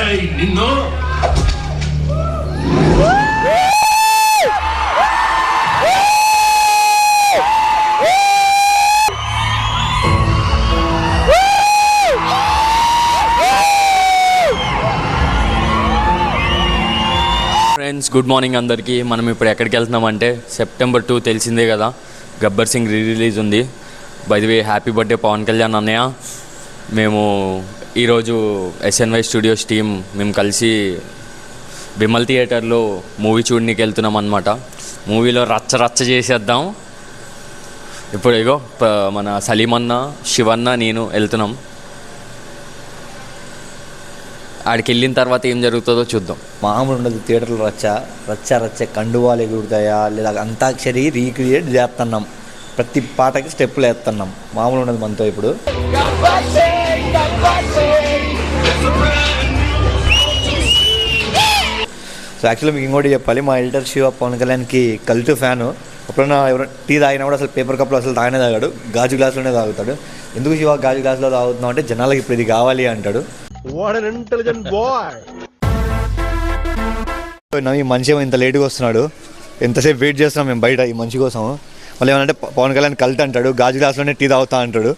నిన్ను friends good morning అందరికీ. మనం ఇప్పుడు ఎక్కడికి వెళ్తున్నామంటే September 2 తెలిసిందే కదా, గబ్బర్ సింగ్ రిలీజ్ ఉంది. By the way happy birthday Pawan Kalyan అన్నయ్య. మేము ఈరోజు SNY స్టూడియోస్ టీమ్ మేము కలిసి విమల్ థియేటర్లో మూవీ చూడడానికి వెళ్తున్నాం అన్నమాట. మూవీలో రచ్చ రచ్చ చేసేద్దాం. ఇప్పుడు ఇగో మన సలీమన్న, శివన్న, నేను వెళ్తున్నాం. ఆడికి వెళ్ళిన తర్వాత ఏం జరుగుతుందో చూద్దాం. మామూలు ఉండదు థియేటర్లో రచ్చ రచ్చ రచ్చ. కండువాలు ఎగురుతాయా లేదా అంతాక్షరి రీక్రియేట్ చేస్తున్నాం. ప్రతి పాటకి స్టెప్పులు వేస్తున్నాం. మామూలు ఉండదు మనతో ఇప్పుడు. సో యాక్చువల్లీ మీకు ఇంకోటి చెప్పాలి, మా ఎడిటర్ శివ పవన్ కళ్యాణ్కి కల్టు ఫ్యాను. ఎప్పుడైనా ఎవరైనా టీ తాగినా కూడా అసలు పేపర్ కప్లో అసలు తాగనే తాగాడు, గాజు గ్లాసులోనే తాగుతాడు. ఎందుకు శివ గాజు గ్లాసులో తాగుతున్నాం అంటే జనాలకి ఇప్పుడు ఇది కావాలి అంటాడు. ఈ మనిషి ఇంత లేట్గా వస్తున్నాడు, ఎంతసేపు వెయిట్ చేస్తున్నాం మేము బయట ఈ మనిషి కోసం. మళ్ళీ ఏమనంటే పవన్ కళ్యాణ్ కల్ట్ అంటాడు, గాజు గ్లాసులోనే టీ తాగుతా అంటాడు.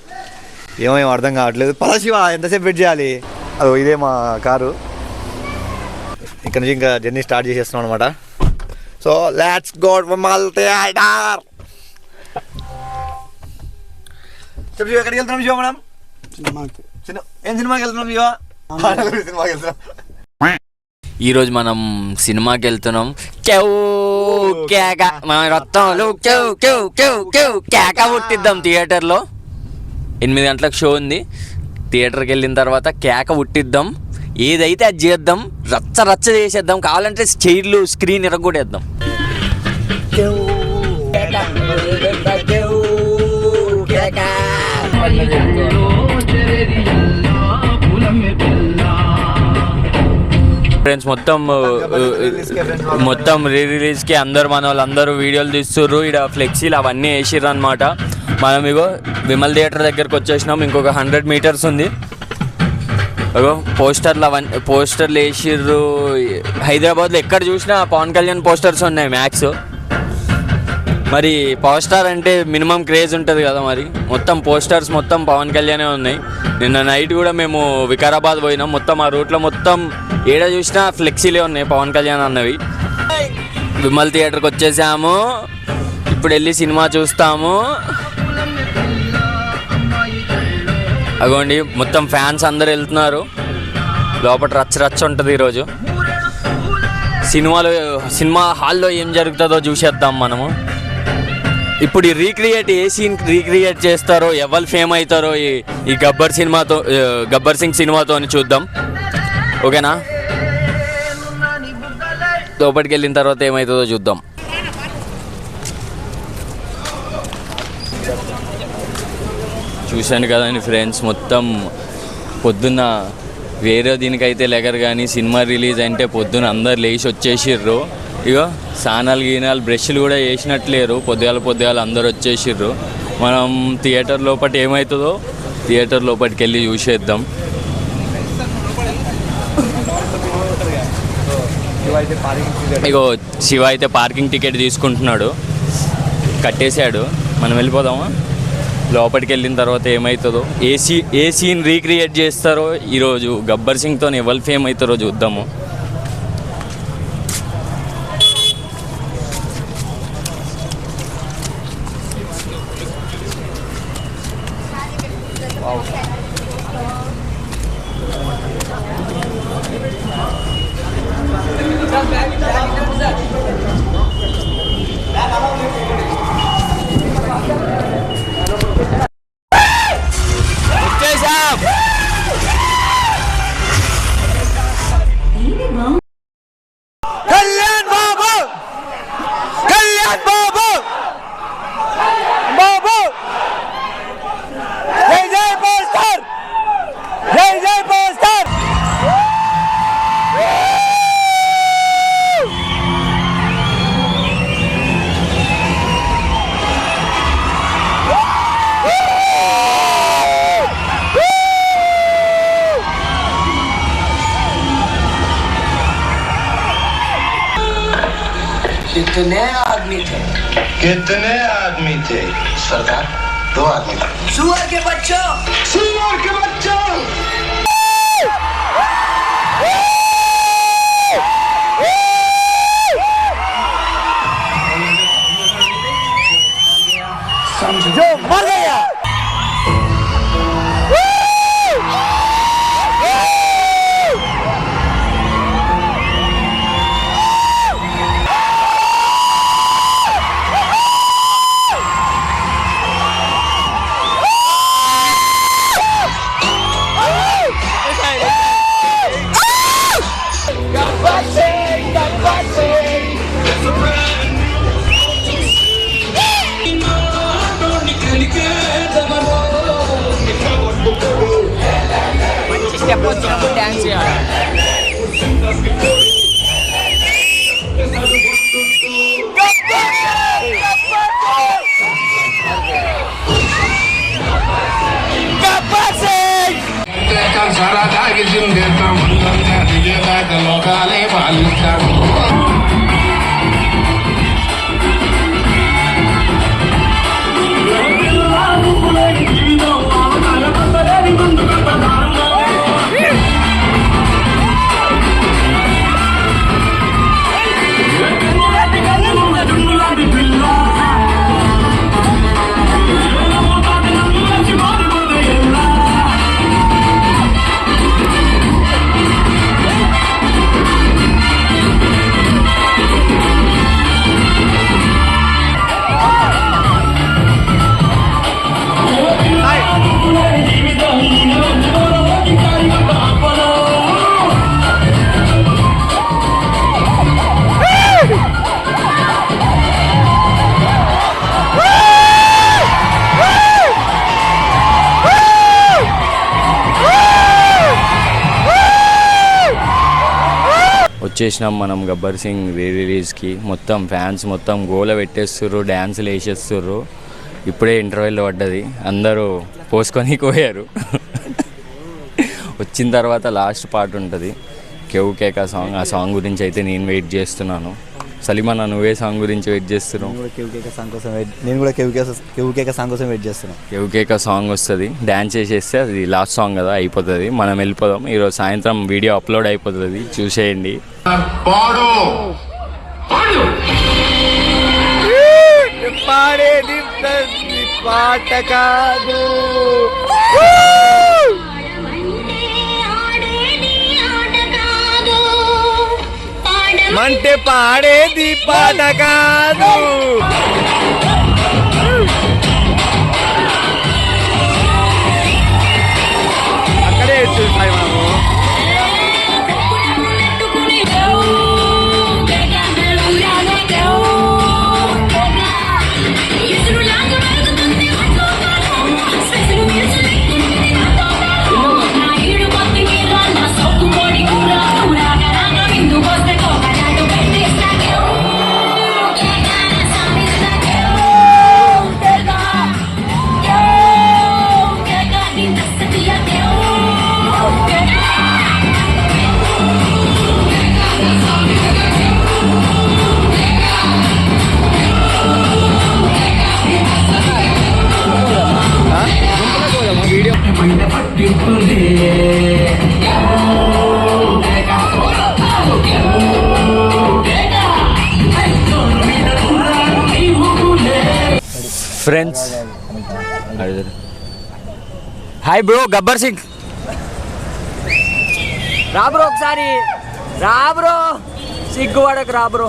ఏమేమి అర్థం కావట్లేదు. పద శివ, ఎంతసేపు వెయిట్ చేయాలి? అది ఇదే మా కారు. ఇక్కడ నుంచి ఇంకా జర్నీ స్టార్ట్ చేసేస్తున్నాం అనమాట. So let's go Vimal theatre. చెప్పు ఎక్కడికి వెళ్తున్నాం శివ? మనం ఏం సినిమాకి వెళ్తున్నాం శివ? సినిమాకి వెళ్తున్నాం. ఈరోజు మనం సినిమాకి వెళ్తున్నాం. కేక పుట్టిద్దాం థియేటర్లో. 8 గంటలకు షో ఉంది. థియేటర్కి వెళ్ళిన తర్వాత కేక పుట్టిద్దాం. ఏదైతే అది చేద్దాం, రచ్చ రచ్చ చేసేద్దాం. కావాలంటే చైర్లు స్క్రీన్ ఇరగొట్టేద్దాం. ఫ్రెండ్స్ మొత్తం రీ రిలీజ్కి అందరు మన వాళ్ళందరూ వీడియోలు తీస్తుర్రు. ఇక్కడ ఫ్లెక్సీలు అవన్నీ వేసిర్రు అనమాట. మనం ఇగో విమల్ థియేటర్ దగ్గరకు వచ్చేసినాం. ఇంకొక 100 మీటర్స్ ఉంది. అగో పోస్టర్లు వేసిర్రు. హైదరాబాద్లో ఎక్కడ చూసినా పవన్ కళ్యాణ్ పోస్టర్స్ ఉన్నాయి మ్యాక్స్. మరి పవర్ స్టార్ అంటే మినిమం క్రేజ్ ఉంటుంది కదా, మరి మొత్తం పోస్టర్స్ మొత్తం పవన్ కళ్యాణే ఉన్నాయి. నిన్న నైట్ కూడా మేము వికారాబాద్ పోయినాం. మొత్తం ఆ రూట్లో మొత్తం ఏడ చూసినా ఫ్లెక్సీలే ఉన్నాయి పవన్ కళ్యాణ్ అన్నవి. విమల్ థియేటర్కి వచ్చేసాము. ఇప్పుడు వెళ్ళి సినిమా చూస్తాము. అగోండి మొత్తం ఫ్యాన్స్ అందరు వెళ్తున్నారు. లోపల రచ్చ రచ్చ ఉంటుంది ఈరోజు. సినిమా హాల్లో ఏం జరుగుతుందో చూసేద్దాం మనము. ఇప్పుడు ఏ సీన్ రీక్రియేట్ చేస్తారో, ఎవరు ఫేమ్ అవుతారో ఈ గబ్బర్ సింగ్ సినిమాతో అని చూద్దాం. ఓకేనా? లోపలికి వెళ్ళిన తర్వాత ఏమవుతుందో చూద్దాం. చూశాను కదండి ఫ్రెండ్స్, మొత్తం పొద్దున్న వేరే దీనికైతే లెగరు, కానీ సినిమా రిలీజ్ అంటే పొద్దున్న అందరు లేచి వచ్చేసిర్రు. ఇగో స్నానాలు బ్రష్లు కూడా వేసినట్లేరు. పొద్దుగాల అందరు వచ్చేసిర్రు. మనం థియేటర్ లోపల ఏమవుతుందో థియేటర్ లోపలికి వెళ్ళి చూసేద్దాం. ఇగో శివ అయితే పార్కింగ్ టికెట్ తీసుకుంటున్నాడు, కట్టేశాడు. మనం వెళ్ళిపోదామా? లోపలికి వెళ్ళిన తర్వాత ఏమవుతుందో, ఏ సీన్ రీక్రియేట్ చేస్తారో ఈరోజు గబ్బర్ సింగ్తో ఎవరు ఫేమ్ అవుతారో చూద్దాము. జై జై పోస్టర్. कितने आदमी थे? कितने आदमी थे? सरदार 2 आदमी थे। सुअर के बच्चों! सुअर के बच्चों! जो मर गया స్టెప్ వచ్చినప్పుడు డ్యాన్స్ చేయాలి. सारा जाके जिम देता हूँ लोकाले बालिका వచ్చేసినాం మనం గబ్బర్ సింగ్ రీ రిలీజ్కి. మొత్తం ఫ్యాన్స్ మొత్తం గోల పెట్టేస్తుర్రు, డ్యాన్సులు వేసేస్తుర్రు. ఇప్పుడే ఇంటర్వెల్ పడ్డది, అందరూ పోసుకొని పోయారు. వచ్చిన తర్వాత లాస్ట్ పార్ట్ ఉంటుంది, కేవ్ కేక సాంగ్. ఆ సాంగ్ గురించి అయితే నేను వెయిట్ చేస్తున్నాను. సలీమా, నువ్వే సాంగ్ గురించి వెయిట్ చేస్తున్నావు? నేను కూడా కేవ్ కేక సాంగ్ కోసం వెయిట్ చేస్తున్నాను. కేవ్ కేక సాంగ్ వస్తుంది, డ్యాన్స్ చేసేస్తే అది లాస్ట్ సాంగ్ కదా, అయిపోతుంది. మనం వెళ్ళిపోదాం. ఈరోజు సాయంత్రం వీడియో అప్లోడ్ అయిపోతుంది, చూసేయండి. పాడేది పాట కాదు, అంటే పాడేది పాట కాదు. అక్కడే చూస్తాయి మనము. Friends, hi bro, Gabbar Singh రా బ్రో, ఒకసారి రా బ్రో, సిగ్గుపడకు రా బ్రో.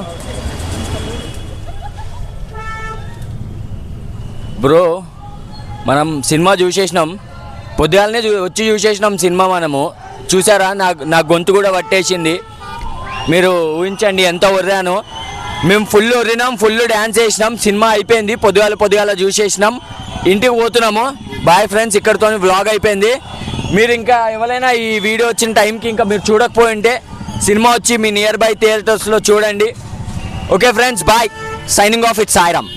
బ్రో, మనం సినిమా చూసేసినాం, పొద్దుగాలనే వచ్చి చూసేసినాం సినిమా. మనము చూసారా, నా గొంతు కూడా పట్టేసింది. మీరు ఊహించండి ఎంత ఒర్రాను. మేము ఫుల్ ఒర్రినాం, ఫుల్ డ్యాన్స్ చేసినాం. సినిమా అయిపోయింది, పొద్దుగాల చూసేసినాం, ఇంటికి పోతున్నాము. బాయ్ ఫ్రెండ్స్, ఇక్కడితో వ్లాగ్ అయిపోయింది. మీరు ఇంకా ఎవరైనా ఈ వీడియో వచ్చిన టైంకి ఇంకా మీరు చూడకపోయింటే సినిమా వచ్చి మీ నియర్ బై థియేటర్స్లో చూడండి. Okay friends, bye, signing off, it's Sairam.